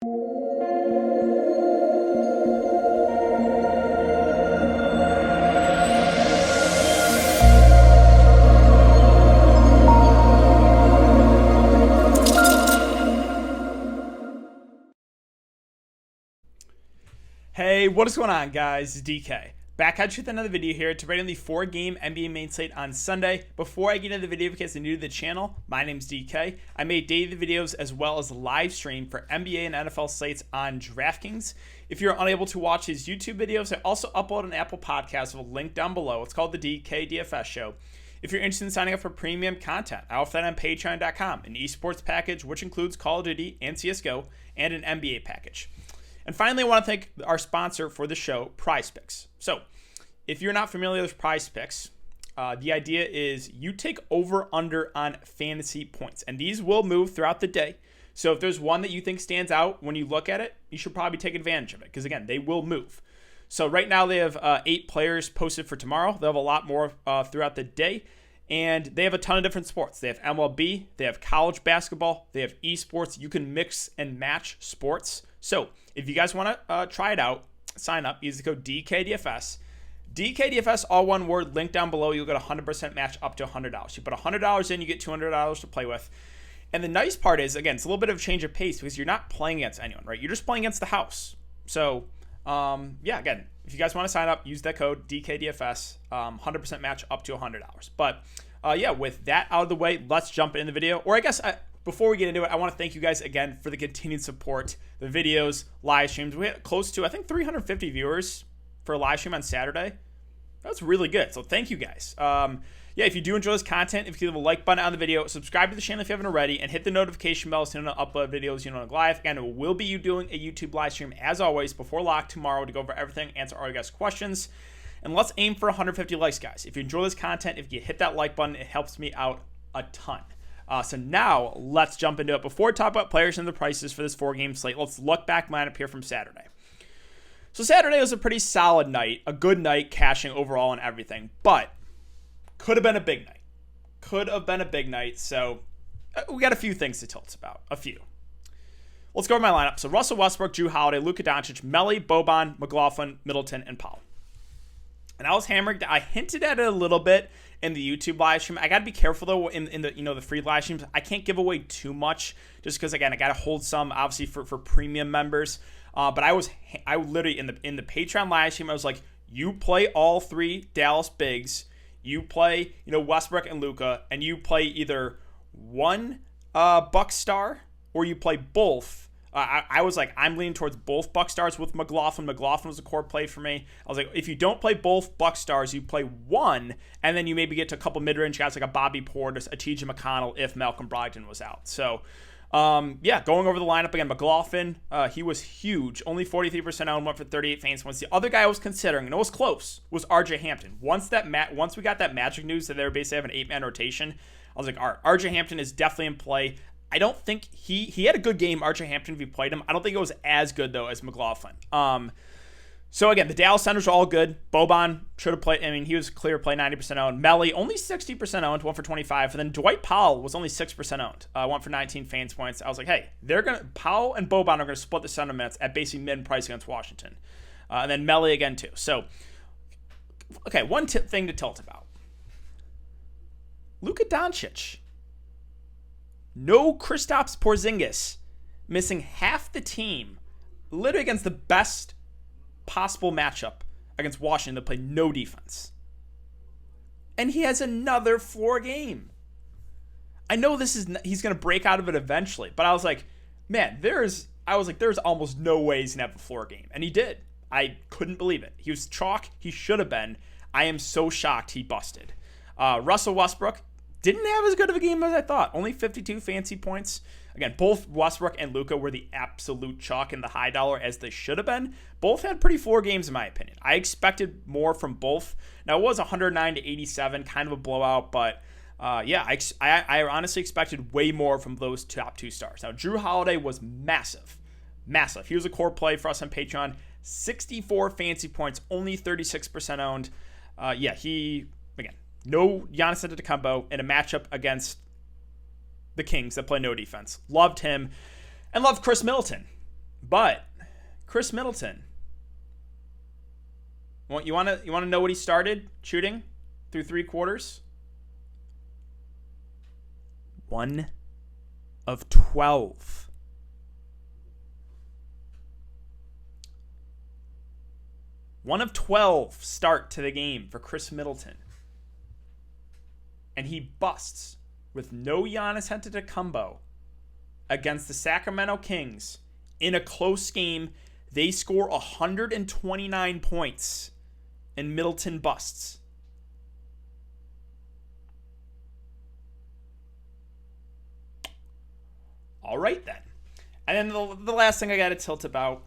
Hey, what is going on, guys? It's DK. Back at you with another video here to rate on the 4-game NBA main slate on Sunday. Before I get into the video, because you're new to the channel, my name's DK. I made daily videos as well as live stream for NBA and NFL slates on Draftkings. If you're unable to watch these YouTube videos, I also upload an Apple podcast with a link down below. It's called the DKDFS Show. If you're interested in signing up for premium content, I offer that on Patreon.com, an esports package which includes Call of Duty and CSGO, and an NBA package. And finally, I want to thank our sponsor for the show, PrizePicks. So, if you're not familiar with PrizePicks, the idea is you take over/under on fantasy points, and these will move throughout the day. So, if there's one that you think stands out when you look at it, you should probably take advantage of it, because again, they will move. So, right now they have 8 players posted for tomorrow. They'll have a lot more throughout the day, and they have a ton of different sports. They have MLB, they have college basketball, they have esports. You can mix and match sports. So, if you guys want to try it out, sign up. Use the code DKDFS. DKDFS, all one word, link down below. You'll get a 100% match up to $100. You put $100 in, you get $200 to play with. And the nice part is, again, it's a little bit of a change of pace because you're not playing against anyone, right? You're just playing against the house. So, yeah, again, if you guys want to sign up, use that code DKDFS, 100% match up to $100. But, yeah, with that out of the way, let's jump into the video. Or I guess before we get into it, I want to thank you guys again for the continued support, the videos, live streams. We had close to, I think, 350 viewers for a live stream on Saturday. That's really good. So thank you guys. Yeah, if you do enjoy this content, if you give a like button on the video, subscribe to the channel if you haven't already, and hit the notification bell so you don't upload videos live. Again, it will be you doing a YouTube live stream as always before lock tomorrow to go over everything, answer all your guys' questions. And let's aim for 150 likes, guys. If you enjoy this content, if you hit that like button, it helps me out a ton. So now let's jump into it. Before we talk about players and the prices for this 4-game slate, let's look back lineup here from Saturday. So Saturday was a pretty solid night, a good night, cashing overall and everything, but could have been a big night. Could have been a big night. So we got a few things to tilt about. A few. Let's go over my lineup. So Russell Westbrook, Drew Holiday, Luka Doncic, Melli, Boban, McLaughlin, Middleton, and Powell. And I was hammered. I hinted at it a little bit in the YouTube live stream. I got to be careful though in the the free live streams. I can't give away too much just because again I got to hold some obviously for premium members. But I literally in the Patreon live stream I was like, you play all 3 Dallas bigs, you play Westbrook and Luka, and you play either one Buck star or you play both. I was like, I'm leaning towards both Buck stars with McLaughlin. McLaughlin was a core play for me. I was like, if you don't play both Buck stars, you play one, and then you maybe get to a couple mid-range guys like a Bobby Portis, a TJ McConnell if Malcolm Brogdon was out. So, yeah, going over the lineup again, McLaughlin, he was huge. Only 43% owned, went for 38 fantasy points. The other guy I was considering, and it was close, was RJ Hampton. Once we got that Magic news that they were basically having an 8-man rotation, I was like, all right, RJ Hampton is definitely in play. I don't think he had a good game, RJ Hampton, if you played him. I don't think it was as good, though, as McLaughlin. So, again, the Dallas centers are all good. Boban should have played. I mean, he was clear play, 90% owned. Melli, only 60% owned, 1 for 25. And then Dwight Powell was only 6% owned, 1 for 19 fantasy points. I was like, hey, Powell and Boban are going to split the center minutes at basically mid-price against Washington. And then Melli again, too. So, okay, one thing to tilt about. Luka Doncic. No Kristaps Porzingis, missing half the team, literally against the best possible matchup against Washington that played no defense. And he has another floor game. I know he's going to break out of it eventually, but I was like, man, there's almost no way he's going to have a floor game. And he did. I couldn't believe it. He was chalk. He should have been. I am so shocked he busted. Russell Westbrook didn't have as good of a game as I thought. Only 52 fantasy points. Again, both Westbrook and Luka were the absolute chalk in the high dollar as they should have been. Both had pretty floor games in my opinion. I expected more from both. Now it was 109-87, kind of a blowout, but yeah, I honestly expected way more from those top 2 stars. Now Drew Holiday was massive. He was a core play for us on Patreon. 64 fantasy points, only 36% owned. Yeah, again, no Giannis Antetokounmpo in a matchup against the Kings that play no defense. Loved him and loved Chris Middleton. But Chris Middleton, you want to know what he started shooting through 3 quarters? 1 of 12. One of 12 start to the game for Chris Middleton. And he busts with no Giannis Antetokounmpo against the Sacramento Kings in a close game. They score 129 points and Middleton busts. All right, then. And then the last thing I got to tilt about.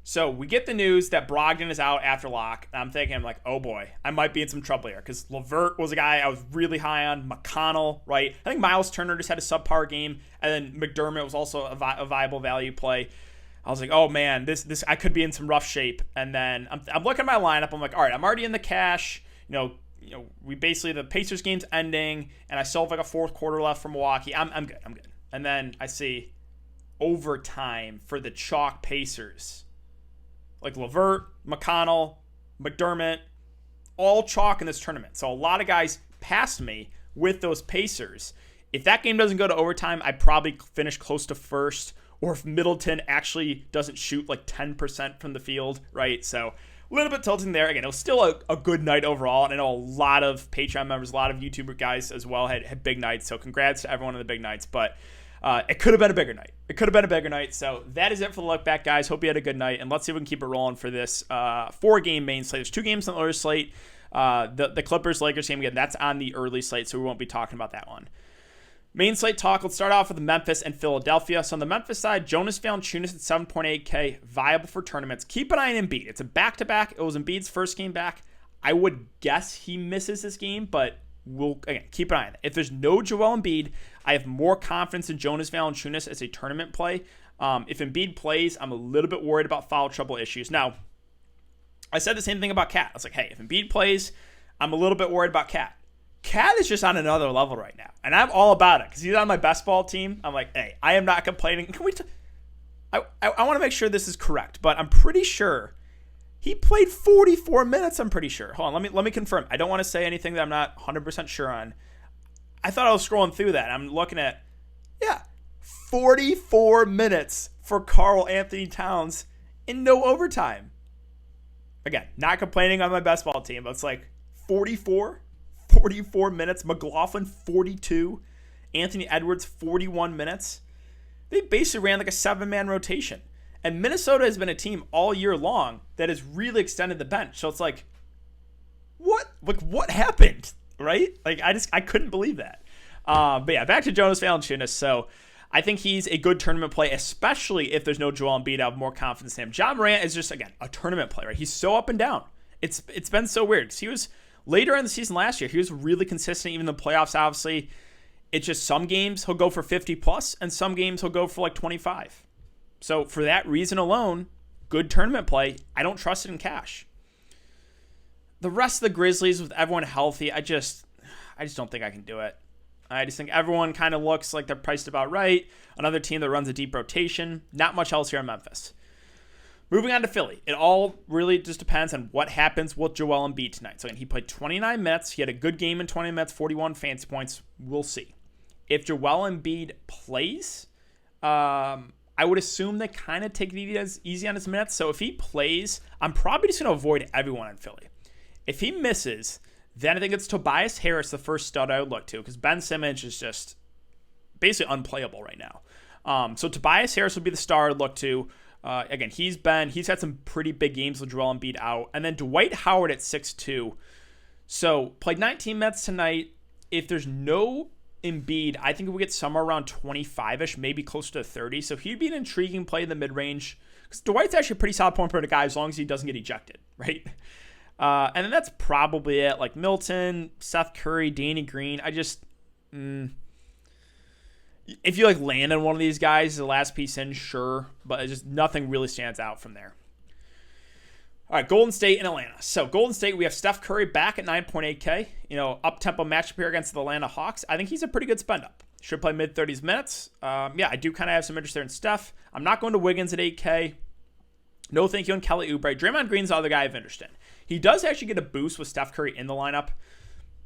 So we get the news that Brogdon is out after lock. And I'm thinking, like, oh boy, I might be in some trouble here. Because LeVert was a guy I was really high on. McConnell, right? I think Miles Turner just had a subpar game. And then McDermott was also a viable value play. I was like, oh man, this I could be in some rough shape. And then I'm looking at my lineup. I'm like, all right, I'm already in the cash. You know, we basically, the Pacers game's ending. And I still have like a 4th quarter left for Milwaukee. I'm good. And then I see overtime for the chalk Pacers. Like LeVert, McConnell, McDermott, all chalk in this tournament. So a lot of guys passed me with those Pacers. If that game doesn't go to overtime, I'd probably finish close to first. Or if Middleton actually doesn't shoot like 10% from the field, right? So a little bit tilting there. Again, it was still a good night overall. And I know a lot of Patreon members, a lot of YouTuber guys as well had big nights. So congrats to everyone on the big nights. But it could have been a bigger night. So that is it for the look back, guys. Hope you had a good night. And let's see if we can keep it rolling for this 4-game main slate. There's 2 games on the early slate. The Clippers-Lakers game, again, that's on the early slate, so we won't be talking about that one. Main slate talk, let's start off with Memphis and Philadelphia. So on the Memphis side, Jonas Valanciunas at 7.8K, viable for tournaments. Keep an eye on Embiid. It's a back-to-back. It was Embiid's first game back. I would guess he misses this game, but we'll, again, keep an eye on it. If there's no Joel Embiid, I have more confidence in Jonas Valanciunas as a tournament play. If Embiid plays, I'm a little bit worried about foul trouble issues. Now, I said the same thing about Cat. I was like, hey, if Embiid plays, I'm a little bit worried about Cat. Cat is just on another level right now, and I'm all about it because he's on my best ball team. I'm like, hey, I am not complaining. Can we? I want to make sure this is correct, but I'm pretty sure he played 44 minutes. I'm pretty sure. Hold on, let me confirm. I don't want to say anything that I'm not 100% sure on. I thought I was scrolling through that. I'm looking at, 44 minutes for Karl Anthony Towns in no overtime. Again, not complaining on my best ball team, but it's like 44 minutes. McLaughlin, 42. Anthony Edwards, 41 minutes. They basically ran like a 7-man rotation. And Minnesota has been a team all year long that has really extended the bench. So it's like, what happened? Right? Like, I couldn't believe that. But yeah, back to Jonas Valanciunas. So I think he's a good tournament play, especially if there's no Joel Embiid. I have more confidence in him. John Morant is just, again, a tournament play, right? He's so up and down. It's been so weird because he was later in the season last year. He was really consistent, even in the playoffs, obviously. It's just some games he'll go for 50 plus, and some games he'll go for like 25. So for that reason alone, good tournament play. I don't trust it in cash. The rest of the Grizzlies, with everyone healthy, I just don't think I can do it. I just think everyone kind of looks like they're priced about right. Another team that runs a deep rotation. Not much else here in Memphis. Moving on to Philly. It all really just depends on what happens with Joel Embiid tonight. So again, he played 29 minutes. He had a good game in 20 minutes, 41 fantasy points. We'll see. If Joel Embiid plays, I would assume they kind of take it easy on his minutes. So if he plays, I'm probably just going to avoid everyone in Philly. If he misses, then I think it's Tobias Harris, the first stud I would look to, because Ben Simmons is just basically unplayable right now. So Tobias Harris would be the star I'd look to. Again, he's had some pretty big games with Joel Embiid out. And then Dwight Howard at 6'2". So played 19 minutes tonight. If there's no Embiid, I think we get somewhere around 25-ish, maybe closer to 30. So he'd be an intriguing play in the mid-range. Because Dwight's actually a pretty solid point per guy as long as he doesn't get ejected, right? And then that's probably it. Like Milton, Seth Curry, Danny Green. If you like land on one of these guys, the last piece in, sure. But it's just nothing really stands out from there. All right, Golden State and Atlanta. So Golden State, we have Steph Curry back at 9.8K. Up-tempo matchup here against the Atlanta Hawks. I think he's a pretty good spend up. should play mid-30s minutes. Yeah, I do kind of have some interest there in Steph. I'm not going to Wiggins at 8K. No thank you on Kelly Oubre. Draymond Green's the other guy I have interest in. He does actually get a boost with Steph Curry in the lineup.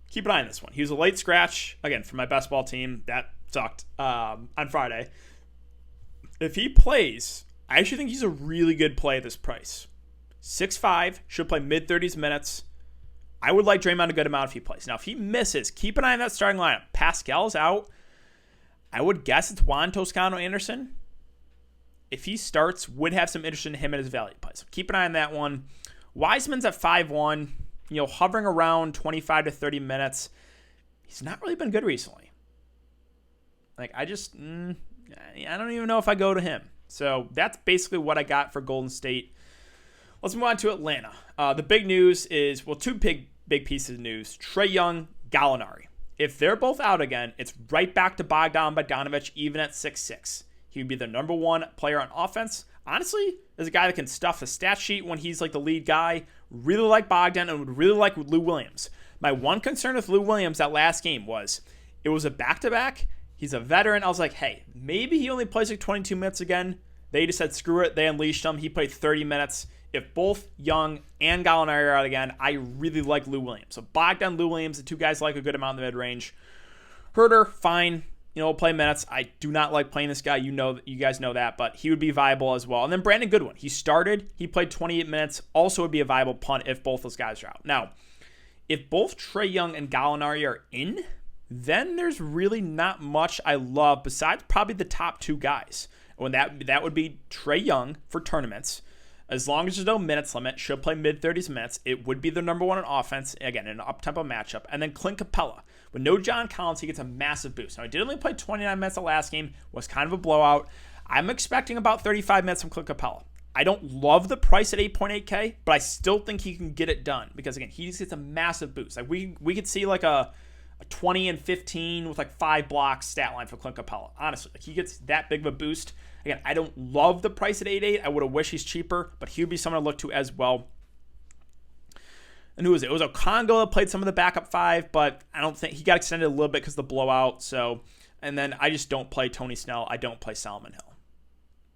Keep an eye on this one. He was a late scratch, again, for my best ball team. That sucked on Friday. If he plays, I actually think he's a really good play at this price. 6'5", should play mid-30s minutes. I would like Draymond a good amount if he plays. Now, if he misses, keep an eye on that starting lineup. Pascal's out. I would guess it's Juan Toscano-Anderson. If he starts, would have some interest in him at his value play. So keep an eye on that one. Wiseman's at 5'1", hovering around 25 to 30 minutes. He's not really been good recently. I don't even know if I go to him. So that's basically what I got for Golden State. Let's move on to Atlanta. The big news is, two big pieces of news. Trae Young, Gallinari. If they're both out again, it's right back to Bogdan Bogdanović, even at 6'6". He would be the number one player on offense. Honestly, as a guy that can stuff the stat sheet when he's like the lead guy, really like Bogdan and would really like Lou Williams. My one concern with Lou Williams that last game was it was a back-to-back. He's a veteran. I was like, hey, maybe he only plays like 22 minutes again. They just said, screw it. They unleashed him. He played 30 minutes. If both Young and Gallinari are out again, I really like Lou Williams. So Bogdan, Lou Williams, the two guys like a good amount in the mid-range. Herter, fine. Play minutes. I do not like playing this guy. You guys know that, but he would be viable as well. And then Brandon Goodwin. He started. He played 28 minutes. Also would be a viable punt if both those guys are out. Now, if both Trae Young and Gallinari are in, then there's really not much I love besides probably the top two guys. When that would be Trae Young for tournaments. As long as there's no minutes limit, should play mid-30s minutes. It would be the number one on offense, again, in an up-tempo matchup. And then Clint Capella. With no John Collins, he gets a massive boost. Now, he did only play 29 minutes the last game. Was kind of a blowout. I'm expecting about 35 minutes from Clint Capella. I don't love the price at 8.8K, but I still think he can get it done. Because, again, he just gets a massive boost. Like we could see like a 20 and 15 with like 5 blocks stat line for Clint Capella. Honestly, he gets that big of a boost. Again, I don't love the price at 8.8. I would have wished he's cheaper, but he would be someone to look to as well. And who was it? It was Okongo that played some of the backup 5, but I don't think he got extended a little bit because of the blowout. So, and then I just don't play Tony Snell. I don't play Solomon Hill.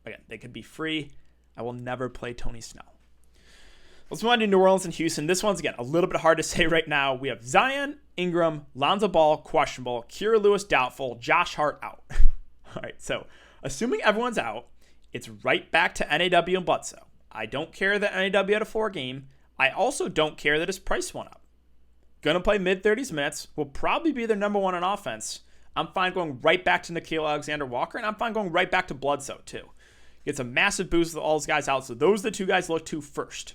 Again, they could be free. I will never play Tony Snell. Let's move on to New Orleans and Houston. This one's, again, a little bit hard to say right now. We have Zion, Ingram, Lonzo Ball, questionable, Kira Lewis, doubtful, Josh Hart, out. All right, so assuming everyone's out, it's right back to NAW and Bledsoe. I don't care that NAW had a 4 game. I also don't care that his price went up. Going to play mid-30s minutes. Will probably be their number one on offense. I'm fine going right back to Nickeil Alexander-Walker, and I'm fine going right back to Bledsoe, too. Gets a massive boost with all those guys out, so those are the two guys to look to first.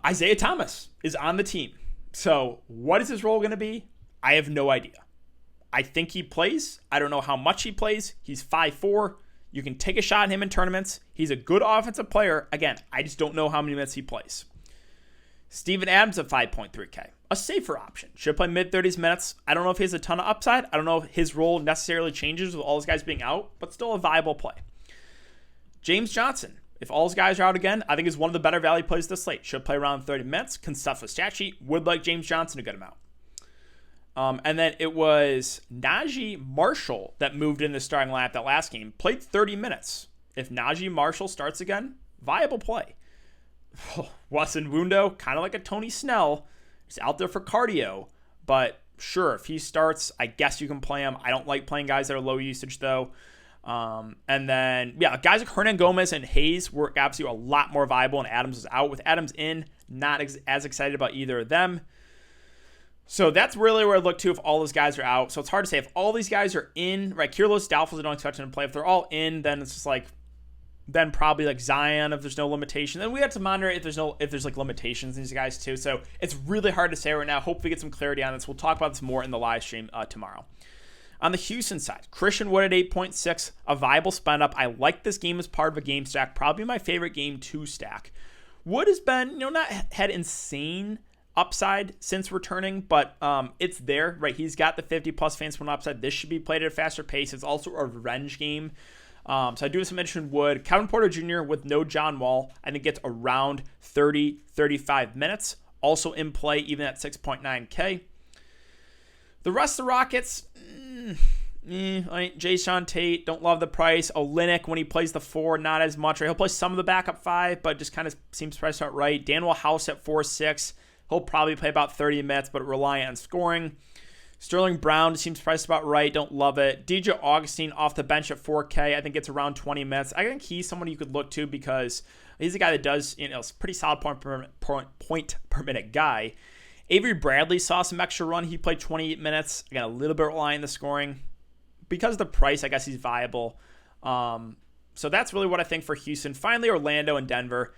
Isaiah Thomas is on the team. So what is his role going to be? I have no idea. I think he plays. I don't know how much he plays. He's 5'4". You can take a shot at him in tournaments. He's a good offensive player. Again, I just don't know how many minutes he plays. Steven Adams at 5.3K. A safer option. Should play mid-30s minutes. I don't know if he has a ton of upside. I don't know if his role necessarily changes with all those guys being out, but still a viable play. James Johnson. If all those guys are out again, I think is one of the better value plays this slate. Should play around 30 minutes. Can stuff a stat sheet. Would like James Johnson a good amount. And then it was Najee Marshall that moved in the starting lineup that last game. Played 30 minutes. If Najee Marshall starts again, viable play. Wesson Wundo, kind of like a Tony Snell. He's out there for cardio. But sure, if he starts, I guess you can play him. I don't like playing guys that are low usage, though. And then, yeah, guys like Hernan Gomez and Hayes were obviously a lot more viable, and Adams was out. With Adams in, not as excited about either of them. So that's really where I look to if all those guys are out. So it's hard to say if all these guys are in, right? Kyrlos, doubtful, I don't expect him to play. If they're all in, then it's just like, then probably like Zion if there's no limitation. Then we have to monitor if there's like limitations in these guys too. So it's really hard to say right now. Hopefully get some clarity on this. We'll talk about this more in the live stream tomorrow. On the Houston side, Christian Wood at 8.6, a viable spend up. I like this game as part of a game stack. Probably my favorite game to stack. Wood has been, not had insane upside since returning, but it's there, right? He's got the 50+ fans from upside. This should be played at a faster pace. It's also a revenge game. So I do have some interest in Wood. Kevin Porter Jr. with no John Wall, I think gets around 30-35 minutes. Also in play, even at 6.9K. The rest of the Rockets, Jason Tate, don't love the price. Olynyk, when he plays the 4, not as much. He'll play some of the backup 5, but just kind of seems priced out right. Daniel House at 4.6. He'll probably play about 30 minutes, but rely on scoring. Sterling Brown seems priced about right. Don't love it. DJ Augustine off the bench at 4K. I think it's around 20 minutes. I think he's someone you could look to because he's a guy that does, pretty solid point per minute guy. Avery Bradley saw some extra run. He played 28 minutes. Again, a little bit relying on the scoring. Because of the price, I guess he's viable. So that's really what I think for Houston. Finally, Orlando and Denver.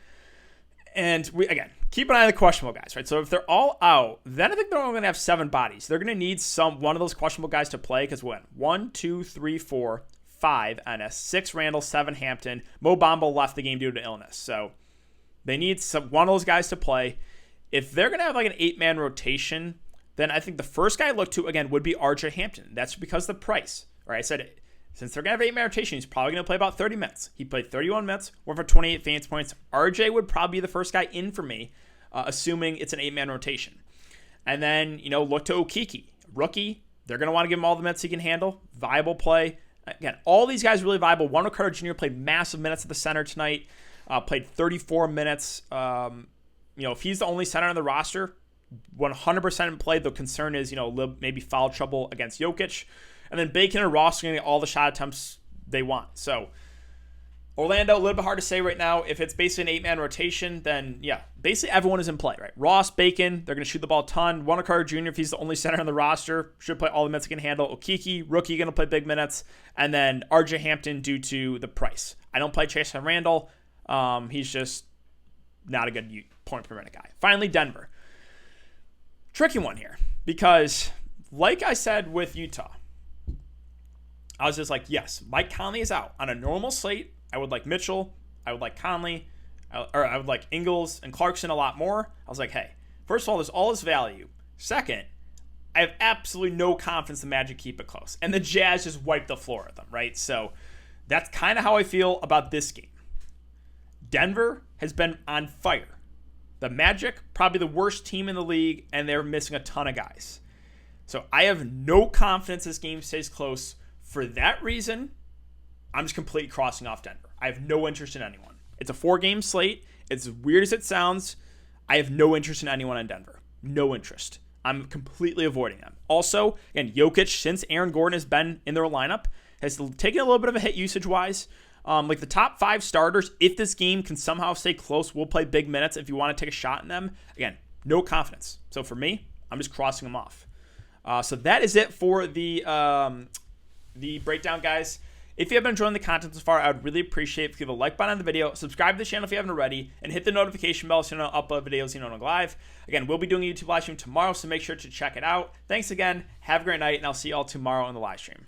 And again, keep an eye on the questionable guys, right? So if they're all out, then I think they're only going to have 7 bodies. They're going to need one of those questionable guys to play because 1, 2, 3, 4, 5 NS, 6 Randall, 7 Hampton. Mo Bamba left the game due to illness. So they need one of those guys to play. If they're going to have like an 8-man rotation, then I think the first guy I look to, again, would be RJ Hampton. That's because of the price, right? I said since they're going to have 8-man rotation, he's probably going to play about 30 minutes. He played 31 minutes, went for 28 fantasy points. RJ would probably be the first guy in for me, assuming it's an 8-man rotation. And then, look to Okeke. Rookie, they're going to want to give him all the minutes he can handle. Viable play. Again, all these guys really viable. Wendell Carter Jr. played massive minutes at the center tonight. Played 34 minutes. If he's the only center on the roster, 100% in play. The concern is, maybe foul trouble against Jokic. And then Bacon and Ross are going to get all the shot attempts they want. So Orlando, a little bit hard to say right now. If it's basically an 8-man rotation, then yeah, basically everyone is in play, right? Ross, Bacon, they're going to shoot the ball a ton. Wendell Carter Jr., if he's the only center on the roster, should play all the minutes he can handle. Okeke, rookie, going to play big minutes. And then RJ Hampton due to the price. I don't play Chase and Randall. He's just not a good point per minute guy. Finally, Denver. Tricky one here because, like I said with Utah, I was just like, yes, Mike Conley is out. On a normal slate, I would like Mitchell. I would like Conley. I would like Ingles and Clarkson a lot more. I was like, hey, first of all, there's all this value. Second, I have absolutely no confidence the Magic keep it close. And the Jazz just wiped the floor with them, right? So that's kind of how I feel about this game. Denver has been on fire. The Magic, probably the worst team in the league, and they're missing a ton of guys. So I have no confidence this game stays close. For that reason, I'm just completely crossing off Denver. I have no interest in anyone. It's a 4-game slate. It's as weird as it sounds. I have no interest in anyone in Denver. No interest. I'm completely avoiding them. Also, again, Jokic, since Aaron Gordon has been in their lineup, has taken a little bit of a hit usage-wise. Like the top 5 starters, if this game can somehow stay close, will play big minutes if you want to take a shot in them. Again, no confidence. So for me, I'm just crossing them off. So that is it for the breakdown, guys. If you have been enjoying the content so far, I would really appreciate if you give a like button on the video, subscribe to the channel if you haven't already, and hit the notification bell so you don't upload videos you don't go live. Again, we'll be doing a YouTube live stream tomorrow, so make sure to check it out. Thanks again. Have a great night, and I'll see you all tomorrow on the live stream.